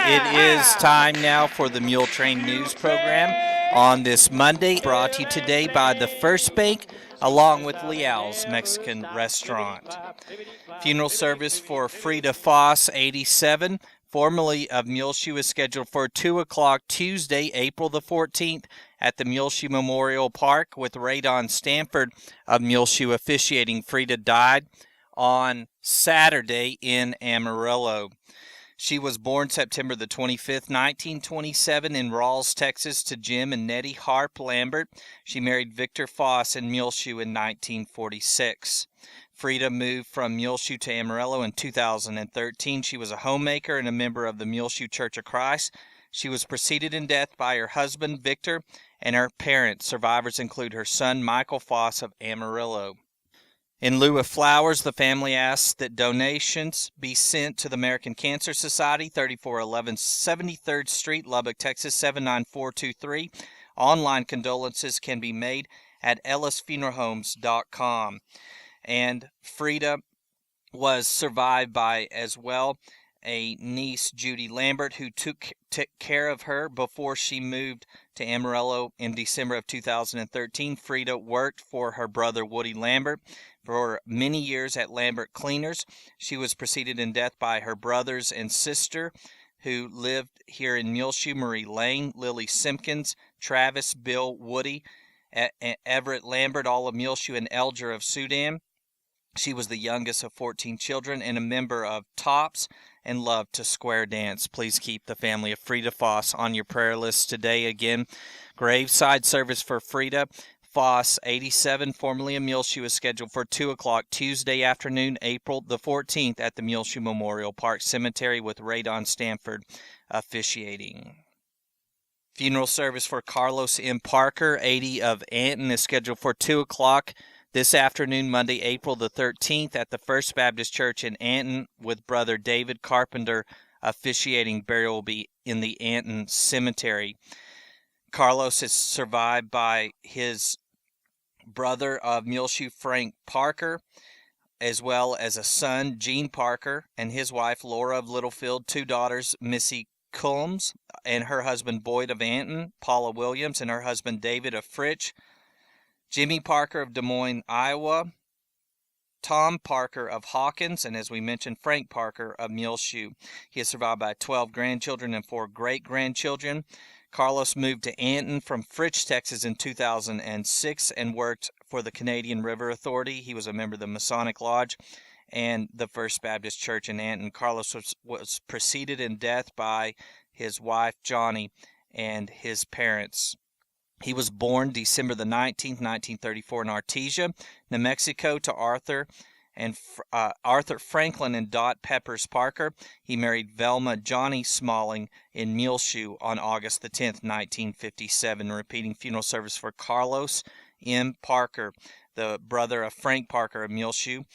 It is time now for the Muletrain News Program on this Monday, brought to you today by the First Bank, along with Leal's Mexican Restaurant. Funeral service for Frida Foss, 87, formerly of Muleshoe, is scheduled for 2 o'clock Tuesday, April the 14th, at the Muleshoe Memorial Park, with Radon Stanford of Muleshoe officiating. Frida died on Saturday in Amarillo. She was born September the 25th, 1927 in Rawls, Texas, to Jim and Nettie Harp Lambert. She married Victor Foss in Muleshoe in 1946. Frida moved from Muleshoe to Amarillo in 2013. She was a homemaker and a member of the Muleshoe Church of Christ. She was preceded in death by her husband, Victor, and her parents. Survivors include her son, Michael Foss of Amarillo. In lieu of flowers, the family asks that donations be sent to the American Cancer Society, 3411 73rd Street, Lubbock, Texas, 79423. Online condolences can be made at ellisfuneralhomes.com. And Frida was survived by, as well, a niece, Judy Lambert, who took care of her before she moved to Amarillo in December of 2013. Frida worked for her brother, Woody Lambert, for many years at Lambert Cleaners. She was preceded in death by her brothers and sister, who lived here in Muleshoe: Marie Lane, Lily Simpkins, Travis, Bill, Woody, Everett Lambert, all of Muleshoe, and Elger of Sudan. She was the youngest of 14 children and a member of TOPS and loved to square dance. Please keep the family of Frida Foss on your prayer list today. Again, graveside service for Frida Foss, 87, formerly of Muleshoe, is scheduled for 2 o'clock Tuesday afternoon, April the 14th, at the Muleshoe Memorial Park Cemetery, with Radon Stanford officiating. Funeral service for Carlos M. Parker, 80, of Anton, is scheduled for 2 o'clock this afternoon, Monday, April the 13th, at the First Baptist Church in Anton, with Brother David Carpenter officiating. Burial will be in the Anton Cemetery. Carlos is survived by his brother of Muleshoe, Frank Parker, as well as a son, Gene Parker, and his wife, Laura of Littlefield, two daughters, Missy Combs and her husband, Boyd of Anton, Paula Williams and her husband, David of Fritch, Jimmy Parker of Des Moines, Iowa, Tom Parker of Hawkins, and as we mentioned, Frank Parker of Muleshoe. He is survived by 12 grandchildren and 4 great-grandchildren. Carlos moved to Anton from Fritch, Texas in 2006 and worked for the Canadian River Authority. He was a member of the Masonic Lodge and the First Baptist Church in Anton. Carlos was preceded in death by his wife, Johnny, and his parents. He was born December the 19th, 1934 in Artesia, New Mexico, to Arthur Franklin and Dot Peppers Parker. He married Velma Johnny Smalling in Muleshoe on August the 10th, 1957. Repeating funeral service for Carlos M. Parker, the brother of Frank Parker of Muleshoe,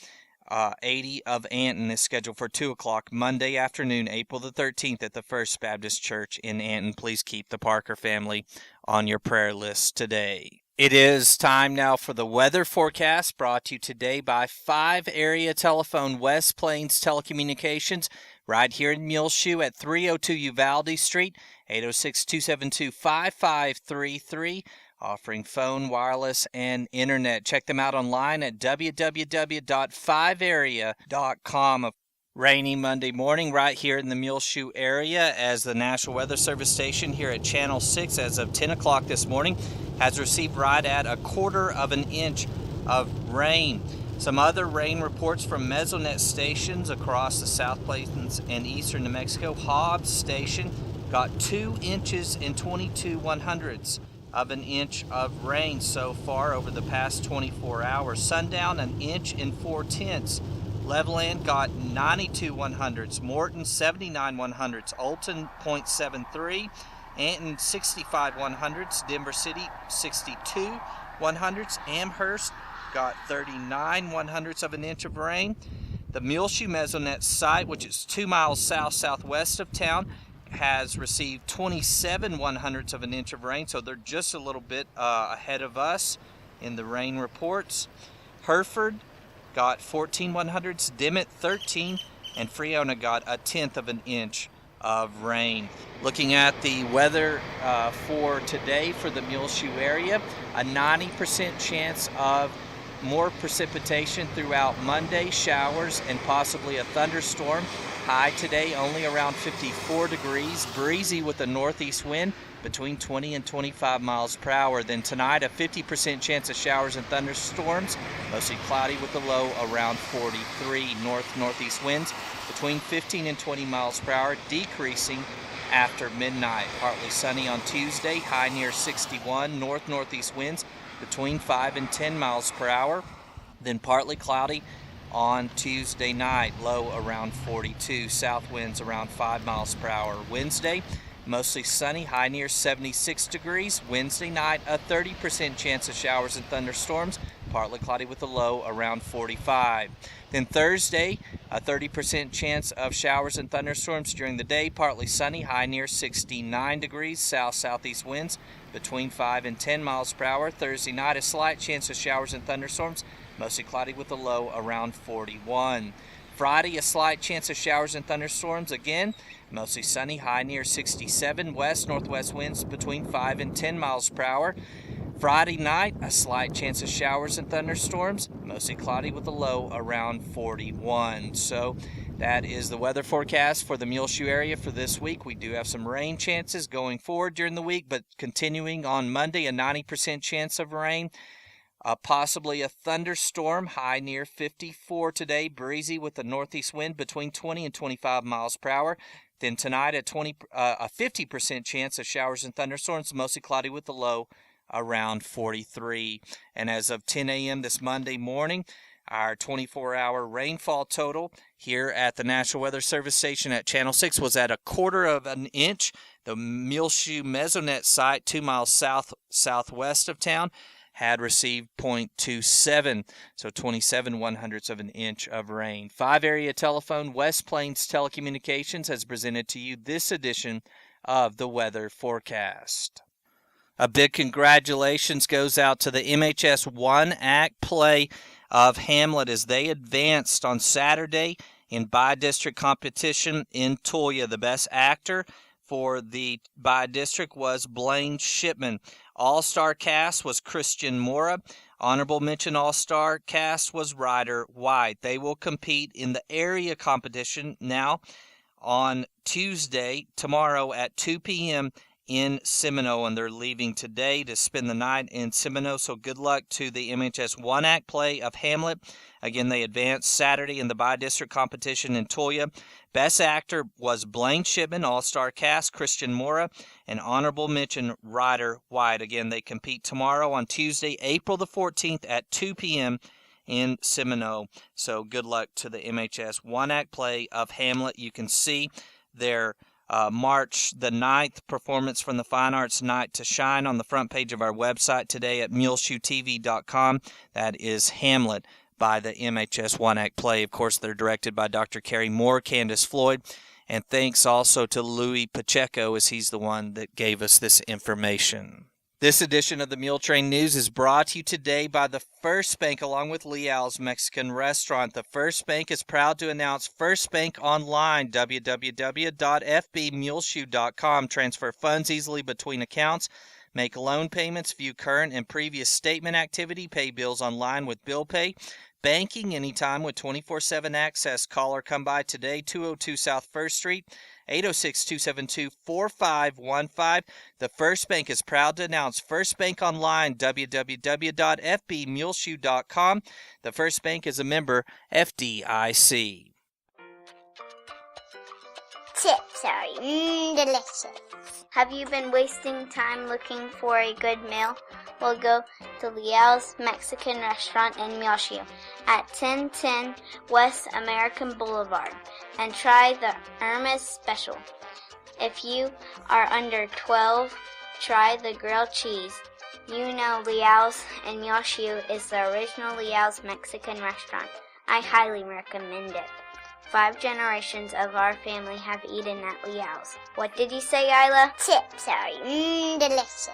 80, of Anton, is scheduled for 2 o'clock Monday afternoon, April the 13th, at the First Baptist Church in Anton. Please keep the Parker family on your prayer list today. It is time now for the weather forecast, brought to you today by 5 Area Telephone, West Plains Telecommunications, right here in Muleshoe at 302 Uvalde Street, 806-272-5533, offering phone, wireless, and internet. Check them out online at www.5area.com. Rainy Monday morning right here in the Muleshoe area, as the National Weather Service station here at Channel 6 as of 10 o'clock this morning has received right at 1/4 of an inch of rain. Some other rain reports from Mesonet stations across the South Plains and eastern New Mexico. Hobbs Station got 2 inches and 22/100ths of an inch of rain so far over the past 24 hours. Sundown, 1 inch and 4/10ths. Levelland got 92/100ths, Morton 79/100ths, Olton 0.73, Anton 65/100ths, Denver City 62/100ths, Amherst got 39/100ths of an inch of rain. The Muleshoe Mesonet site, which is 2 miles southwest of town, has received 27/100ths of an inch of rain, so they're just a little bit ahead of us in the rain reports. Hereford got 14/100ths, Dimmitt 13, and Freona got 1/10 of an inch of rain. Looking at the weather for today for the Muleshoe area, a 90% chance of more precipitation throughout Monday, showers and possibly a thunderstorm. High today only around 54 degrees, breezy with a northeast wind between 20 and 25 miles per hour. Then tonight, a 50% chance of showers and thunderstorms, mostly cloudy with a low around 43. Northeast winds between 15 and 20 miles per hour, decreasing after midnight. Partly sunny on Tuesday, high near 61. Northeast winds between 5 and 10 miles per hour. Then partly cloudy on Tuesday night, low around 42. South winds around 5 miles per hour. Wednesday, mostly sunny, high near 76 degrees. Wednesday night, a 30% chance of showers and thunderstorms, partly cloudy with a low around 45. Then Thursday, a 30% chance of showers and thunderstorms during the day, partly sunny, high near 69 degrees. Southeast winds between 5 and 10 miles per hour. Thursday night, a slight chance of showers and thunderstorms, mostly cloudy with a low around 41. Friday, a slight chance of showers and thunderstorms again, mostly sunny, high near 67. Northwest winds between 5 and 10 miles per hour. Friday night, a slight chance of showers and thunderstorms, mostly cloudy with a low around 41. So that is the weather forecast for the Muleshoe area for this week. We do have some rain chances going forward during the week, but continuing on Monday, a 90% chance of rain. Possibly a thunderstorm, high near 54 today, breezy with a northeast wind between 20 and 25 miles per hour. Then tonight, a 50% chance of showers and thunderstorms, mostly cloudy with a low around 43. And as of 10 a.m. this Monday morning, our 24-hour rainfall total here at the National Weather Service station at Channel 6 was at 1/4 of an inch. The Muleshoe Mesonet site, 2 miles southwest of town, had received 0.27, so 27/100ths of an inch of rain. 5-area telephone, West Plains Telecommunications has presented to you this edition of the weather forecast. A big congratulations goes out to the MHS one-act play of Hamlet as they advanced on Saturday in by-district competition in Toyah. The best actor for the by-district was Blaine Shipman. All-star cast was Christian Mora. Honorable mention all-star cast was Ryder White. They will compete in the area competition now on Tuesday, tomorrow at 2 p.m. in Seminole, and they're leaving today to spend the night in Seminole. So good luck to the MHS one-act play of Hamlet. Again, they advanced Saturday in the by-district competition in Toyah. Best actor was Blaine Shipman, all-star cast Christian Mora, and honorable mention Ryder White. Again, they compete tomorrow on Tuesday, April the 14th at 2 p.m. in Seminole. So good luck to the MHS one-act play of Hamlet. You can see their March the 9th performance from the Fine Arts Night to Shine on the front page of our website today at muleshoetv.com. That is Hamlet by the MHS one-act play. Of course, they're directed by Dr. Carrie Moore, Candace Floyd, and thanks also to Louis Pacheco as he's the one that gave us this information. This edition of the Muletrain News is brought to you today by the First Bank along with Leal's Mexican Restaurant. The First Bank is proud to announce First Bank Online, www.fbmuleshoe.com. Transfer funds easily between accounts, make loan payments, view current and previous statement activity, pay bills online with Bill Pay. Banking anytime with 24/7 access. Call or come by today, 202 South 1st Street, 806-272-4515. The First Bank is proud to announce First Bank Online, www.fbmuleshoe.com. The First Bank is a member FDIC. Chips are delicious. Have you been wasting time looking for a good meal? Well, go to Leal's Mexican Restaurant in Muleshoe at 1010 West American Boulevard and try the Irma's Special. If you are under 12, try the grilled cheese. You know Leal's in Muleshoe is the original Leal's Mexican restaurant. I highly recommend it. 5 generations of our family have eaten at Leal's. What did you say, Isla? Chips are delicious.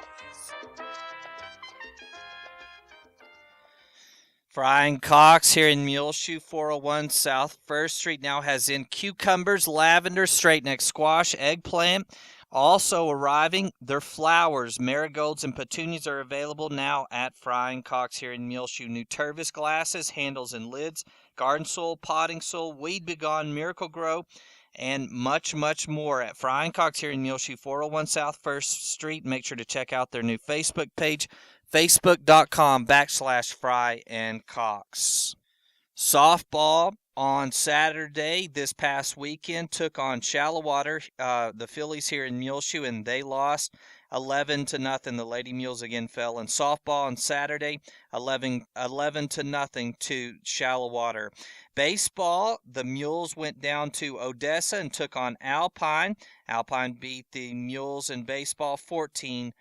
Frying Cox here in Muleshoe, 401 South 1st Street now has in cucumbers, lavender, straight neck squash, eggplant. Also arriving, their flowers, marigolds, and petunias are available now at Frying Cox here in Muleshoe. New Tervis glasses, handles, and lids, garden soil, potting soil, weed begone, Miracle Grow, and much, much more at Frying Cox here in Muleshoe, 401 South 1st Street. Make sure to check out their new Facebook page, facebook.com/Fry and Cox. Softball on Saturday this past weekend took on Shallow Water, the Phillies here in Muleshoe, and they lost 11-0. The Lady Mules again fell in softball on Saturday, 11-0 to Shallow Water. Baseball, the Mules went down to Odessa and took on Alpine. Alpine beat the Mules in baseball 14-5.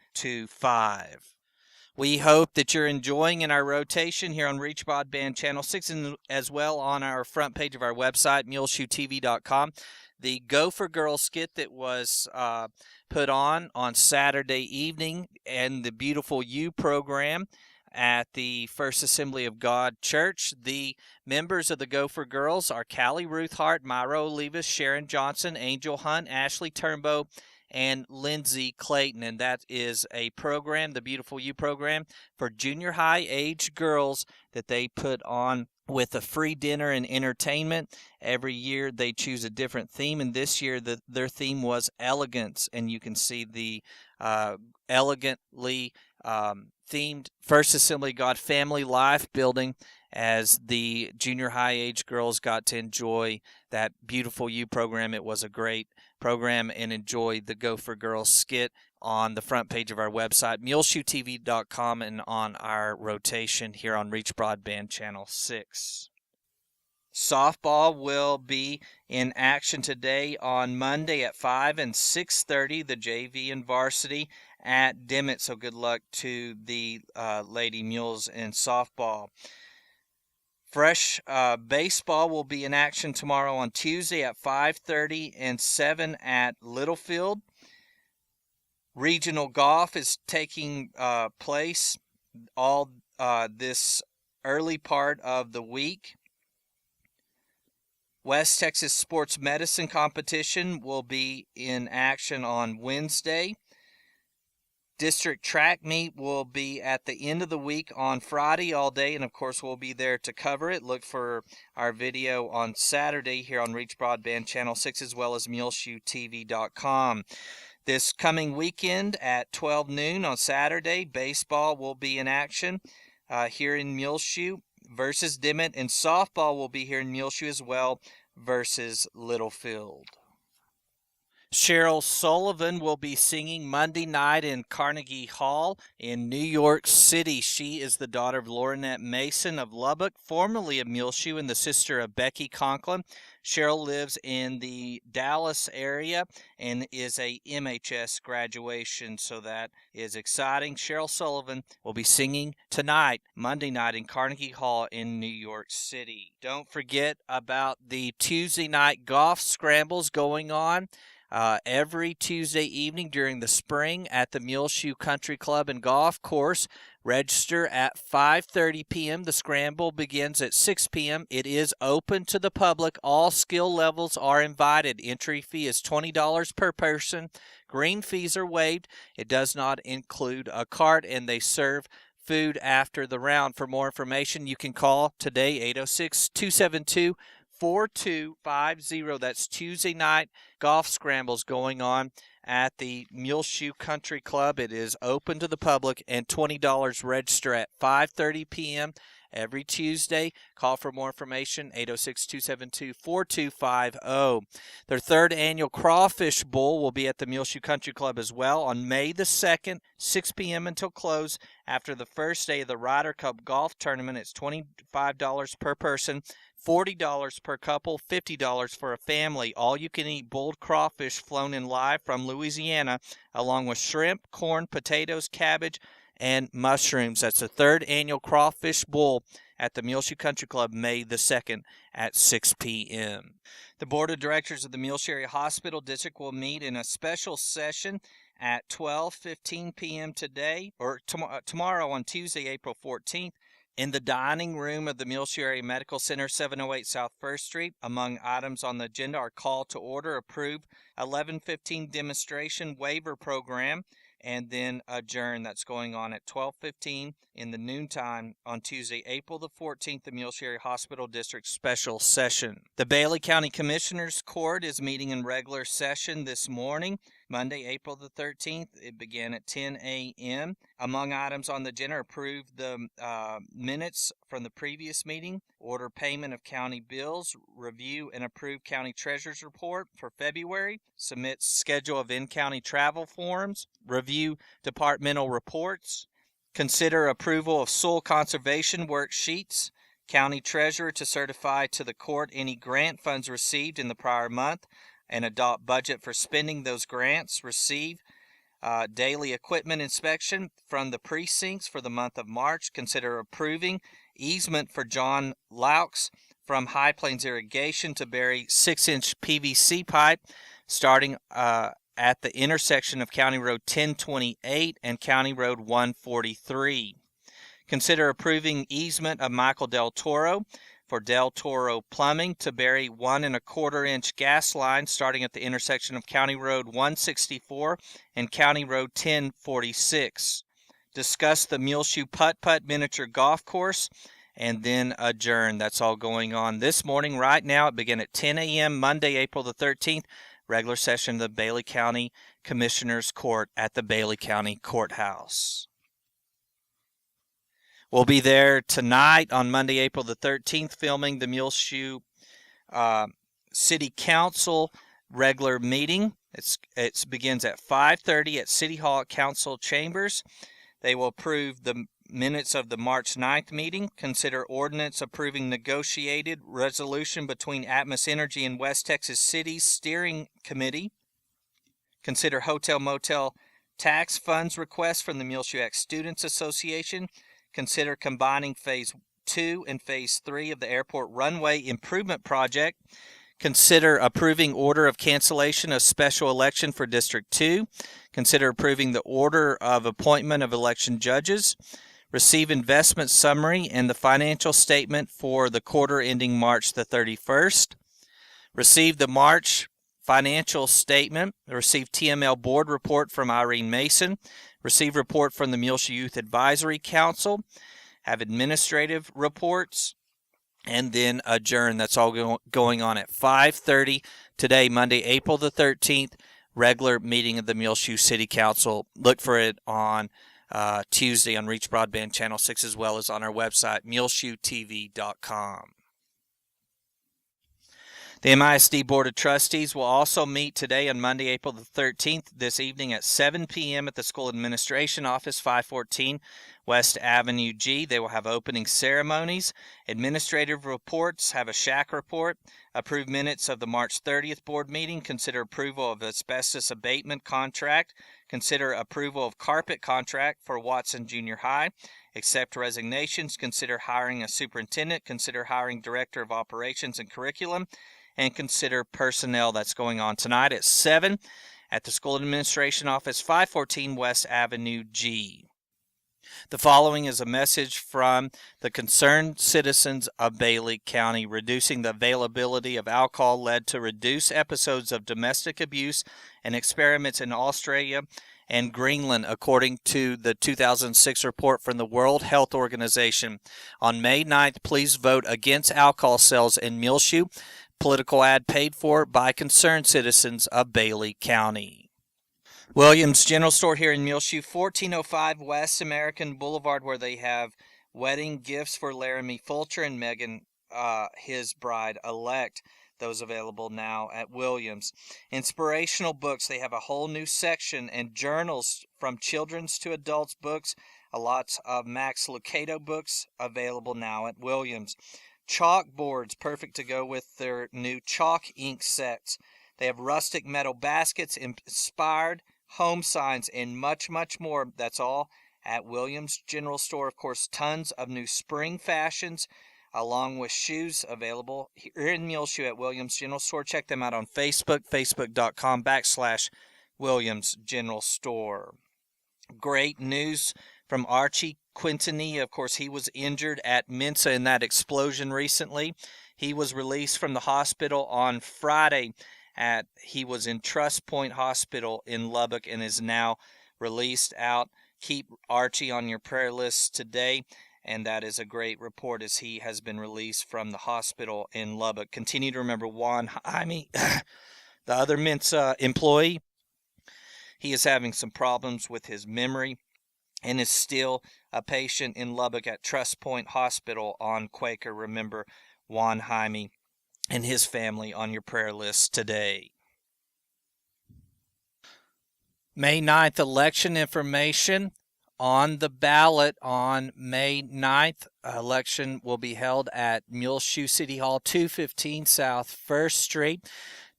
We hope that you're enjoying in our rotation here on Reach Broadband Channel 6 and as well on our front page of our website, muleshoetv.com. The Gopher Girl skit that was put on Saturday evening and the Beautiful You program at the First Assembly of God Church. The members of the Gopher Girls are Callie Ruthhart, Myra Olivas, Sharon Johnson, Angel Hunt, Ashley Turnbow, and Lindsay Clayton, and that is a program, the Beautiful You program, for junior high age girls that they put on with a free dinner and entertainment. Every year they choose a different theme, and this year their theme was elegance, and you can see the elegantly themed First Assembly God family life building as the junior high age girls got to enjoy that Beautiful You program. It was a great program, and enjoy the Gopher Girls skit on the front page of our website, muleshoetv.com, and on our rotation here on Reach Broadband Channel 6. Softball will be in action today on Monday at 5 and 6:30, the JV and varsity at Dimmitt. So good luck to the Lady Mules in softball. Fresh baseball will be in action tomorrow on Tuesday at 5:30 and 7 at Littlefield. Regional golf is taking place all this early part of the week. West Texas Sports Medicine Competition will be in action on Wednesday. District track meet will be at the end of the week on Friday all day, and of course we'll be there to cover it. Look for our video on Saturday here on Reach Broadband Channel 6 as well as muleshoetv.com. This coming weekend at 12 noon on Saturday, baseball will be in action here in Muleshoe versus Dimmitt, and softball will be here in Muleshoe as well versus Littlefield. Cheryl Sullivan will be singing Monday night in Carnegie Hall in New York City. She is the daughter of Laurinette Mason of Lubbock, formerly of Muleshoe, and the sister of Becky Conklin. Cheryl lives in the Dallas area and is a MHS graduation, so that is exciting. Cheryl Sullivan will be singing tonight, Monday night, in Carnegie Hall in New York City. Don't forget about the Tuesday night golf scrambles going on every Tuesday evening during the spring at the Muleshoe Country Club and Golf Course. Register at 5:30 p.m. The scramble begins at 6 p.m. It is open to the public. All skill levels are invited. Entry fee is $20 per person. Green fees are waived. It does not include a cart, and they serve food after the round. For more information, you can call today, 806-272-4250. That's Tuesday night golf scrambles going on at the Muleshoe Country Club. It is open to the public, and $20 register at 5:30 p.m. every Tuesday. Call for more information, 806-272-4250. Their third annual Crawfish Bowl will be at the Muleshoe Country Club as well on May the 2nd, 6 p.m. until close. After the first day of the Ryder Cup Golf Tournament, it's $25 per person, $40 per couple, $50 for a family. All-you-can-eat boiled crawfish flown in live from Louisiana, along with shrimp, corn, potatoes, cabbage, and mushrooms. That's the third annual Crawfish Bowl at the Muleshoe Country Club, May the 2nd at 6 p.m. The Board of Directors of the Muleshoe Area Hospital District will meet in a special session at 12:15 p.m. today, or tomorrow on Tuesday, April 14th, In the dining room of the Muleshoe Area Medical Center, 708 South First Street, among items on the agenda are call to order, approve 11:15 demonstration waiver program, and then adjourn. That's going on at 12:15 in the noontime on Tuesday, April the 14th, the Muleshoe Area Hospital District Special Session. The Bailey County Commissioners Court is meeting in regular session this morning, Monday, April the 13th. It began at 10 a.m. Among items on the agenda, approve the minutes from the previous meeting, order payment of county bills, review and approve county treasurer's report for February, submit schedule of in-county travel forms, review departmental reports, consider approval of soil conservation worksheets, county treasurer to certify to the court any grant funds received in the prior month and adopt budget for spending those grants, receive daily equipment inspection from the precincts for the month of March. Consider approving easement for John Laux from High Plains Irrigation to bury 6-inch PVC pipe starting at the intersection of County Road 1028 and County Road 143. Consider approving easement of Michael Del Toro for Del Toro Plumbing to bury 1 1/4-inch gas line starting at the intersection of County Road 164 and County Road 1046. Discuss the Muleshoe Putt-Putt Miniature Golf Course and then adjourn. That's all going on this morning. Right now, it began at 10 a.m. Monday, April the 13th, regular session of the Bailey County Commissioners Court at the Bailey County Courthouse. We'll be there tonight on Monday, April the 13th, filming the Muleshoe City Council regular meeting. It begins at 5:30 at City Hall at Council Chambers. They will approve the minutes of the March 9th meeting, consider ordinance approving negotiated resolution between Atmos Energy and West Texas Cities Steering Committee, consider hotel motel tax funds request from the Muleshoe Act Students Association, consider combining Phase 2 and Phase 3 of the airport runway improvement project. Consider approving order of cancellation of special election for District 2. Consider approving the order of appointment of election judges. Receive investment summary and the financial statement for the quarter ending March the 31st. Receive the March financial statement. Receive TML board report from Irene Mason. Receive report from the Muleshoe Youth Advisory Council, have administrative reports, and then adjourn. That's all going on at 5:30 today, Monday, April the 13th, regular meeting of the Muleshoe City Council. Look for it on Tuesday on Reach Broadband Channel 6 as well as on our website, muleshoetv.com. The MISD Board of Trustees will also meet today on Monday, April the 13th, this evening at 7 p.m. at the School Administration Office, 514 West Avenue G. They will have opening ceremonies, administrative reports, have a shack report, approve minutes of the March 30th board meeting, consider approval of asbestos abatement contract, consider approval of carpet contract for Watson Junior High, accept resignations, consider hiring a superintendent, consider hiring director of operations and curriculum, and consider personnel. That's going on tonight at 7 at the School Administration Office, 514 West Avenue G. The following is a message from the concerned citizens of Bailey County. Reducing the availability of alcohol led to reduced episodes of domestic abuse and experiments in Australia and Greenland, according to the 2006 report from the World Health Organization. On May 9th, please vote against alcohol sales in Muleshoe. Political ad paid for by concerned citizens of Bailey County. Williams General Store here in Muleshoe, 1405 West American Boulevard, where they have wedding gifts for Laramie Fulcher and Megan, his bride-elect. Those available now at Williams. Inspirational books. They have a whole new section, and journals from children's to adults books. A lot of Max Lucado books available now at Williams. Chalkboards, perfect to go with their new chalk ink sets. They have rustic metal baskets, inspired home signs, and much, much more. That's all at Williams General Store. Of course, tons of new spring fashions, along with shoes available here in Muleshoe at Williams General Store. Check them out on Facebook, facebook.com/Williams General Store. Great news from Archie Quintini. Of course, he was injured at Mensa in that explosion recently. He was released from the hospital on Friday. He was in Trust Point Hospital in Lubbock and is now released out. Keep Archie on your prayer list today, and that is a great report as he has been released from the hospital in Lubbock. Continue to remember Juan Jaime, the other Mensa employee. He is having some problems with his memory and is still a patient in Lubbock at Trust Point Hospital on Quaker. Remember Juan Jaime and his family on your prayer list today. May 9th election information on the ballot on May 9th. Election will be held at Muleshoe City Hall, 215 South 1st Street.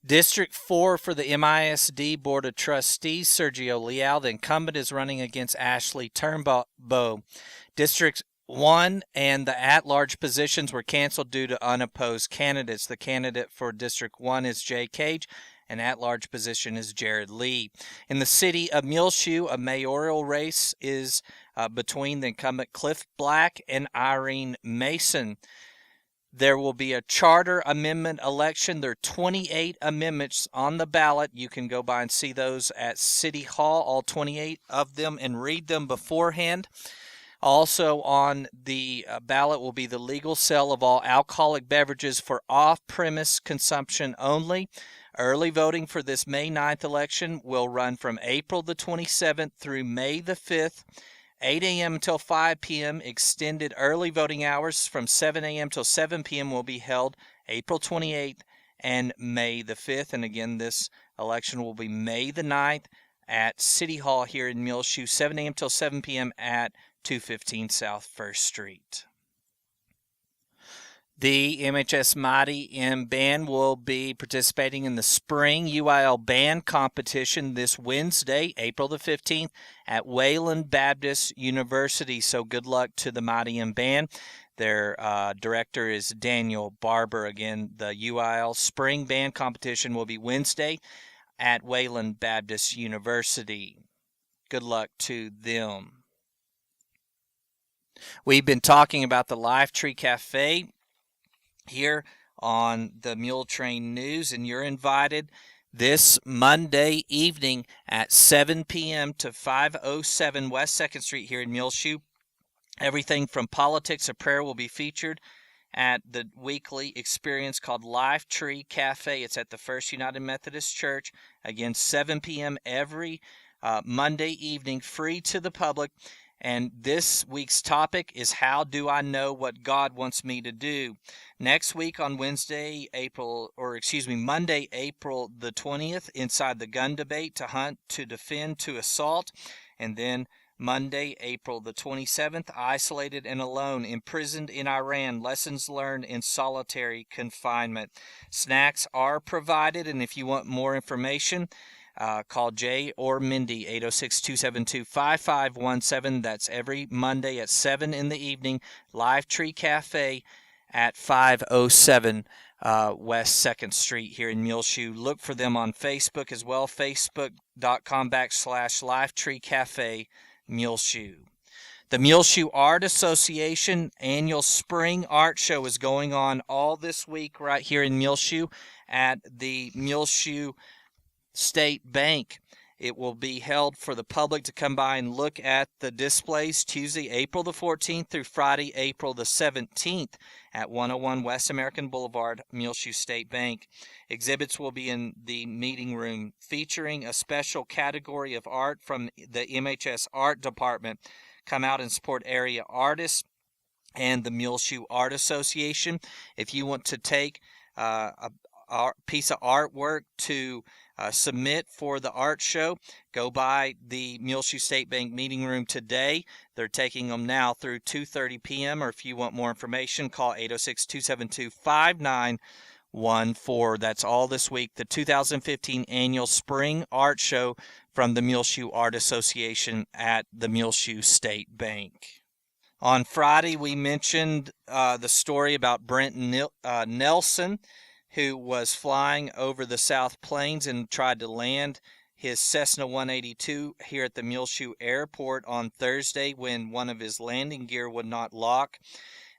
District 4 for the MISD Board of Trustees, Sergio Leal. The incumbent is running against Ashley Turnbow. District 1 and the at-large positions were canceled due to unopposed candidates. The candidate for District 1 is Jay Cage, and at-large position is Jared Lee. In the city of Muleshoe, a mayoral race is between the incumbent Cliff Black and Irene Mason. There will be a charter amendment election. There are 28 amendments on the ballot. You can go by and see those at City Hall, all 28 of them, and read them beforehand. Also on the ballot will be the legal sale of all alcoholic beverages for off-premise consumption only. Early voting for this May 9th election will run from April the 27th through May the 5th. 8 a.m. until 5 p.m. Extended early voting hours from 7 a.m. till 7 p.m. will be held April 28th and May the 5th. And again, this election will be May the 9th at City Hall here in Muleshoe, 7 a.m. till 7 p.m. at 215 South 1st Street. The MHS Mighty M Band will be participating in the Spring UIL Band Competition this Wednesday, April the 15th, at Wayland Baptist University. So good luck to the Mighty M Band. Their director is Daniel Barber. Again, the UIL Spring Band Competition will be Wednesday at Wayland Baptist University. Good luck to them. We've been talking about the Lifetree Cafe here on the Muletrain News, and you're invited this Monday evening at 7 p.m. to 507 West 2nd Street here in Muleshoe. Everything from politics to prayer will be featured at the weekly experience called Lifetree Cafe. It's at the First United Methodist Church. Again, 7 p.m. every Monday evening, free to the public. And this week's topic is, how do I know what God wants me to do? Next week on Monday, April the 20th, inside the gun debate, to hunt, to defend, to assault. And then Monday, April the 27th, isolated and alone, imprisoned in Iran, lessons learned in solitary confinement. Snacks are provided, and if you want more information, call Jay or Mindy, 806-272-5517. That's every Monday at 7 in the evening. Lifetree Cafe at 507 West 2nd Street here in Muleshoe. Look for them on Facebook as well, facebook.com/Lifetree Cafe Muleshoe. The Muleshoe Art Association annual spring art show is going on all this week right here in Muleshoe at the Muleshoe State Bank. It will be held for the public to come by and look at the displays Tuesday, April the 14th through Friday, April the 17th at 101 West American Boulevard, Muleshoe State Bank. Exhibits will be in the meeting room featuring a special category of art from the MHS Art Department. Come out and support area artists and the Muleshoe Art Association. If you want to take a piece of artwork to submit for the art show, go by the Muleshoe State Bank meeting room today. They're taking them now through 2:30 p.m. Or if you want more information, call 806-272-5914. That's all this week. The 2015 annual spring art show from the Muleshoe Art Association at the Muleshoe State Bank. On Friday, we mentioned the story about Brent Nelson, who was flying over the South Plains and tried to land his Cessna 182 here at the Muleshoe Airport on Thursday when one of his landing gear would not lock.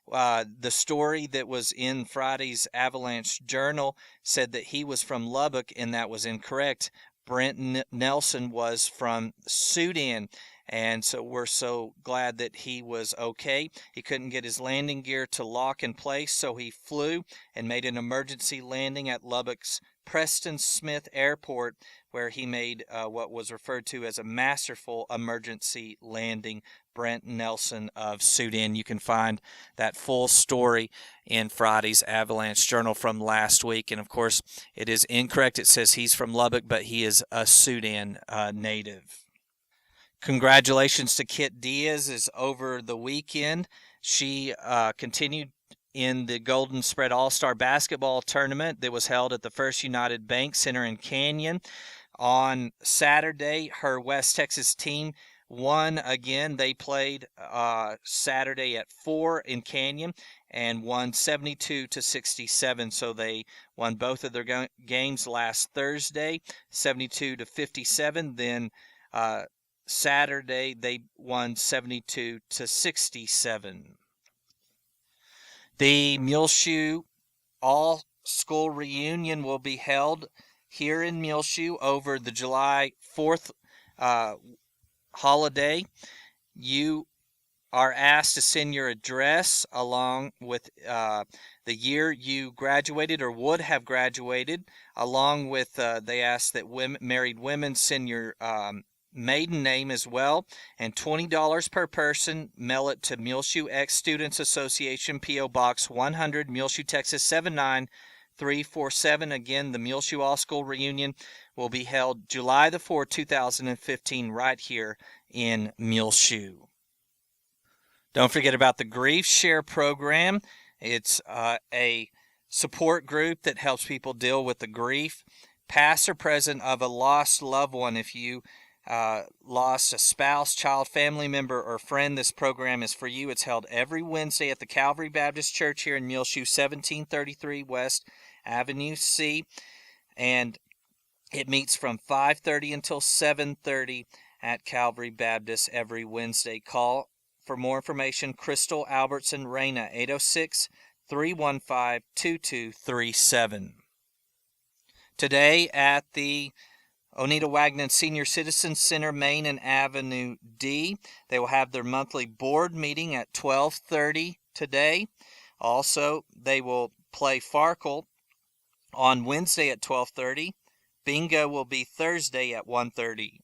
The story that was in Friday's Avalanche Journal said that he was from Lubbock, and that was incorrect. Brent Nelson was from Sudan, and so we're so glad that he was okay. He couldn't get his landing gear to lock in place, so he flew and made an emergency landing at Lubbock's Preston Smith Airport, where he made what was referred to as a masterful emergency landing. Brent Nelson of Sudan. You can find that full story in Friday's Avalanche Journal from last week. And of course, it is incorrect. It says he's from Lubbock, but he is a Sudan native. Congratulations to Kit Diaz is over the weekend. She continued in the Golden Spread All-Star Basketball Tournament that was held at the First United Bank Center in Canyon. On Saturday, her West Texas team won again. They played Saturday at 4 in Canyon and won 72-67. So they won both of their games last Thursday, 72-57. Then Saturday they won 72-67. The Muleshoe All-School Reunion will be held here in Muleshoe over the July 4th holiday. You are asked to send your address along with the year you graduated or would have graduated, along with they ask that married women send your maiden name as well, and $20 per person. Mail it to Muleshoe Ex Students Association, P.O. Box 100, Muleshoe, Texas 79347. Again, the Muleshoe All-School Reunion will be held July the 4th, 2015, right here in Muleshoe. Don't forget about the Grief Share program. It's a support group that helps people deal with the grief, past or present, of a lost loved one. If you lost a spouse, child, family member, or friend, this program is for you. It's held every Wednesday at the Calvary Baptist Church here in Muleshoe, 1733 West Avenue C, and it meets from 5:30 until 7:30 at Calvary Baptist every Wednesday. Call for more information, Crystal Albertson Reyna, 806-315-2237. Today at the Oneida Wagnon Senior Citizen Center, Main and Avenue D, they will have their monthly board meeting at 12:30 today. Also, they will play Farkle on Wednesday at 12:30. Bingo will be Thursday at 1:30.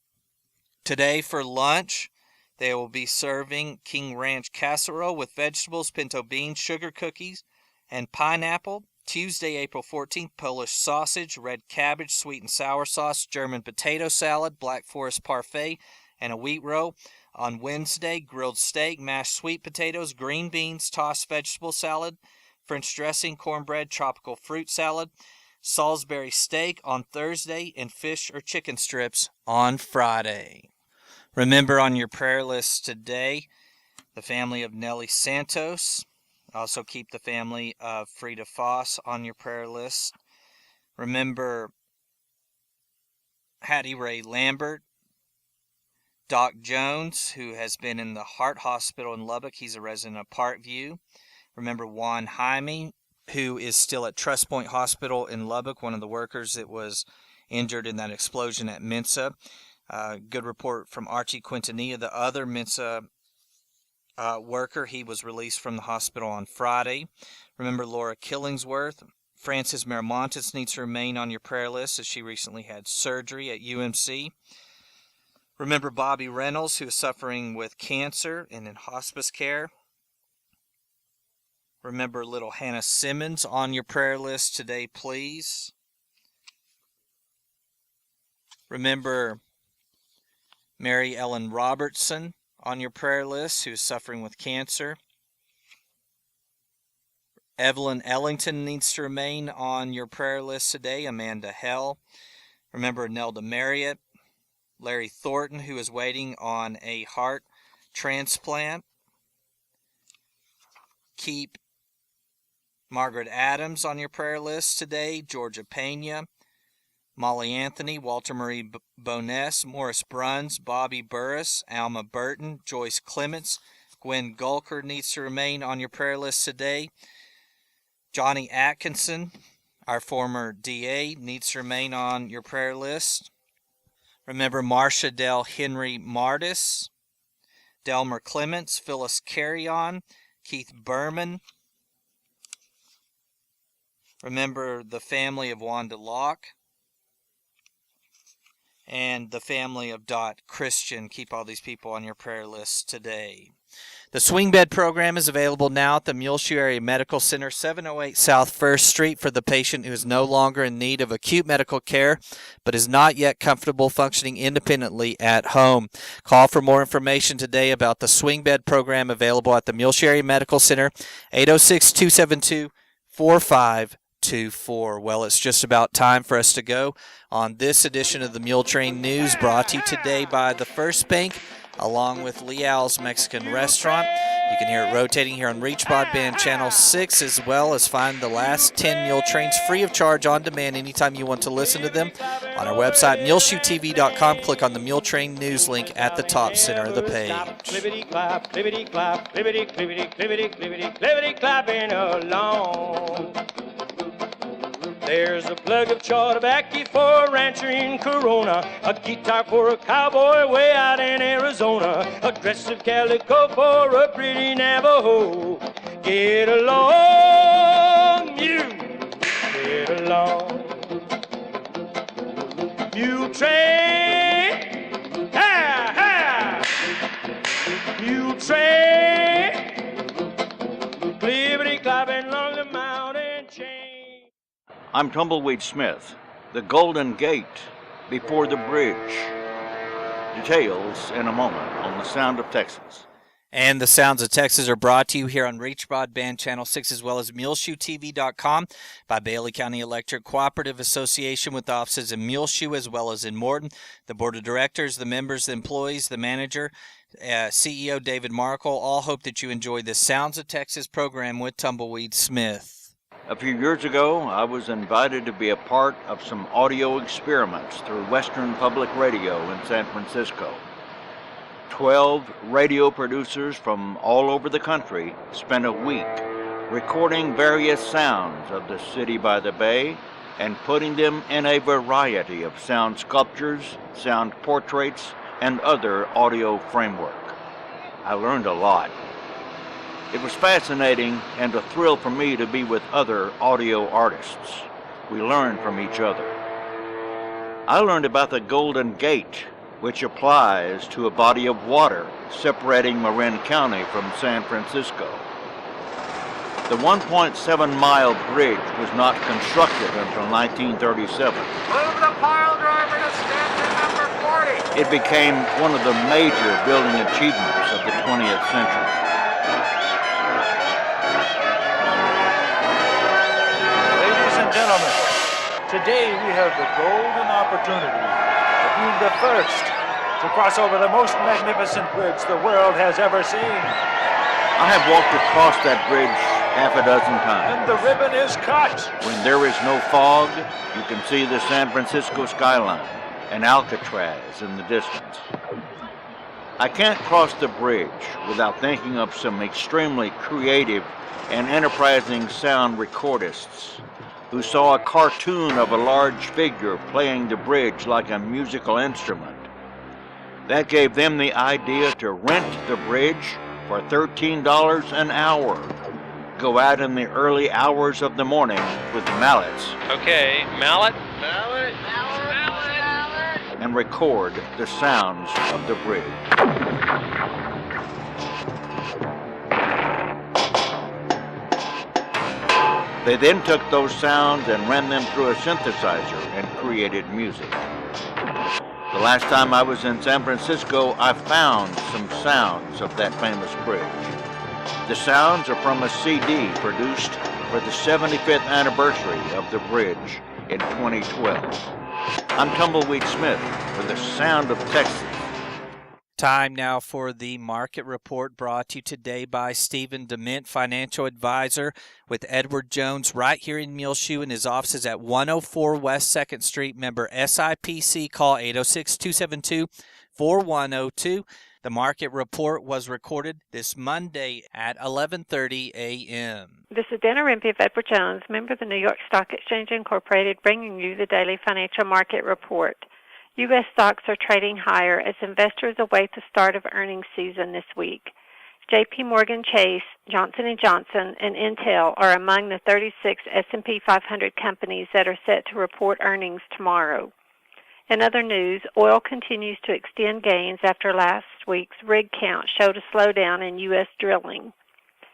Today for lunch, they will be serving King Ranch casserole with vegetables, pinto beans, sugar cookies, and pineapple. Tuesday, April 14th, Polish sausage, red cabbage, sweet and sour sauce, German potato salad, Black Forest parfait, and a wheat roll. On Wednesday, grilled steak, mashed sweet potatoes, green beans, tossed vegetable salad, French dressing, cornbread, tropical fruit salad, Salisbury steak on Thursday, and fish or chicken strips on Friday. Remember on your prayer list today, the family of Nellie Santos. Also keep the family of Frida Foss on your prayer list. Remember Hattie Ray Lambert, Doc Jones, who has been in the Heart Hospital in Lubbock. He's a resident of Parkview. Remember Juan Jaime, who is still at Trust Point Hospital in Lubbock, one of the workers that was injured in that explosion at Mensa. Good report from Archie Quintanilla, the other Mensa worker. He was released from the hospital on Friday. Remember Laura Killingsworth. Frances Miramontes needs to remain on your prayer list as she recently had surgery at UMC. Remember Bobby Reynolds, who is suffering with cancer and in hospice care. Remember little Hannah Simmons on your prayer list today, please. Remember Mary Ellen Robertson on your prayer list, who is suffering with cancer. Evelyn Ellington needs to remain on your prayer list today. Amanda Hell. Remember Nelda Marriott. Larry Thornton, who is waiting on a heart transplant. Keep Margaret Adams on your prayer list today. Georgia Pena. Molly Anthony, Walter Marie Boness, Morris Bruns, Bobby Burris, Alma Burton, Joyce Clements, Gwen Gulker needs to remain on your prayer list today. Johnny Atkinson, our former DA, needs to remain on your prayer list. Remember Marcia Del Henry Martis, Delmer Clements, Phyllis Carrion, Keith Berman. Remember the family of Wanda Locke and the family of Dot Christian. Keep all these people on your prayer list today. The swing bed program is available now at the Muleshoe Area Medical Center, 708 South 1st Street, for the patient who is no longer in need of acute medical care but is not yet comfortable functioning independently at home. Call for more information today about the swing bed program available at the Muleshoe Area Medical Center, 806-272-4524. Well, it's just about time for us to go on this edition of the Muletrain News, brought to you today by the First Bank, along with Leal's Mexican Restaurant. You can hear it rotating here on Reach Broadband Channel 6, as well as find the last 10 Mule Trains free of charge on demand anytime you want to listen to them on our website, muleshoetv.com. Click on the Mule Train News link at the top center of the page. Clippity-clap, clippity-clap, clippity-clapping along. There's a plug of chaw tobacco for a rancher in Corona, a guitar for a cowboy way out in Arizona, a dress of calico for a pretty Navajo. Get along, you, get along. Mule train, ha, ha. Mule train, clippity-clapping along the mountain chain. I'm Tumbleweed Smith, the Golden Gate before the bridge. Details in a moment on the Sound of Texas. And the Sounds of Texas are brought to you here on Reach Broadband Channel 6, as well as MuleshoeTV.com by Bailey County Electric Cooperative Association, with offices in Muleshoe as well as in Morton. The board of directors, the members, the employees, the manager, CEO David Markle, all hope that you enjoy the Sounds of Texas program with Tumbleweed Smith. A few years ago, I was invited to be a part of some audio experiments through Western Public Radio in San Francisco. 12 radio producers from all over the country spent a week recording various sounds of the city by the bay and putting them in a variety of sound sculptures, sound portraits, and other audio framework. I learned a lot. It was fascinating and a thrill for me to be with other audio artists. We learned from each other. I learned about the Golden Gate, which applies to a body of water separating Marin County from San Francisco. The 1.7-mile bridge was not constructed until 1937. Move the pile driver to stand number 40. It became one of the major building achievements of the 20th century. Gentlemen, today we have the golden opportunity of being the first to cross over the most magnificent bridge the world has ever seen. I have walked across that bridge half a dozen times. And the ribbon is cut. When there is no fog, you can see the San Francisco skyline and Alcatraz in the distance. I can't cross the bridge without thinking of some extremely creative and enterprising sound recordists who saw a cartoon of a large figure playing the bridge like a musical instrument. That gave them the idea to rent the bridge for $13 an hour. Go out in the early hours of the morning with mallets. Okay, mallet. And record the sounds of the bridge. They then took those sounds and ran them through a synthesizer and created music. The last time I was in San Francisco, I found some sounds of that famous bridge. The sounds are from a CD produced for the 75th anniversary of the bridge in 2012. I'm Tumbleweed Smith for the Sound of Texas. Time now for the market report, brought to you today by Stephen DeMint, financial advisor with Edward Jones, right here in Muleshoe in his offices at 104 West 2nd Street. Member SIPC. Call 806-272-4102. The market report was recorded this Monday at 11:30 a.m. This is Dana Rimpey of Edward Jones, member of the New York Stock Exchange Incorporated, bringing you the daily financial market report. U.S. stocks are trading higher as investors await the start of earnings season this week. J.P. Morgan Chase, Johnson & Johnson, and Intel are among the 36 S&P 500 companies that are set to report earnings tomorrow. In other news, oil continues to extend gains after last week's rig count showed a slowdown in U.S. drilling.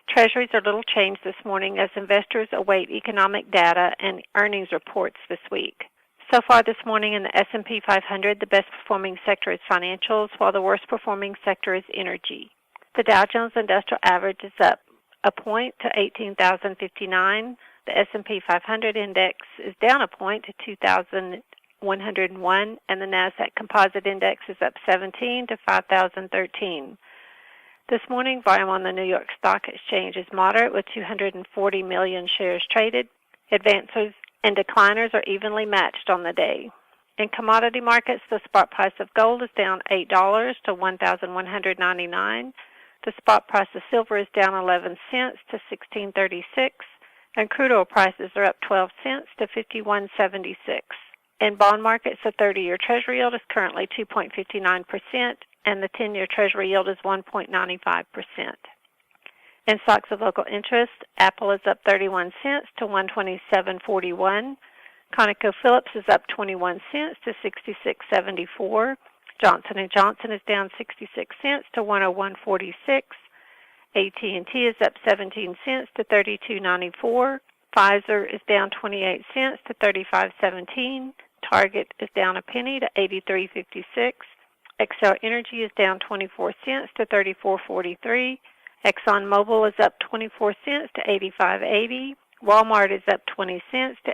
Treasuries are little changed this morning as investors await economic data and earnings reports this week. So far this morning in the S&P 500, the best performing sector is financials, while the worst performing sector is energy. The Dow Jones Industrial Average is up a point to 18,059. The S&P 500 index is down a point to 2,101, and the NASDAQ Composite Index is up 17 to 5,013. This morning, volume on the New York Stock Exchange is moderate with 240 million shares traded. Advancers and decliners are evenly matched on the day. In commodity markets, the spot price of gold is down $8 to $1,199. The spot price of silver is down 11 cents to $16.36, and crude oil prices are up 12 cents to $51.76. In bond markets, the 30-year Treasury yield is currently 2.59%, and the 10-year Treasury yield is 1.95%. In stocks of local interest, Apple is up 31 cents to $127.41. ConocoPhillips is up 21 cents to $66.74. Johnson & Johnson is down 66 cents to $101.46. AT&T is up 17 cents to $32.94. Pfizer is down 28 cents to $35.17. Target is down a penny to $83.56. Xcel Energy is down 24 cents to $34.43. ExxonMobil is up 24 cents to $85.80. Walmart is up 20 cents to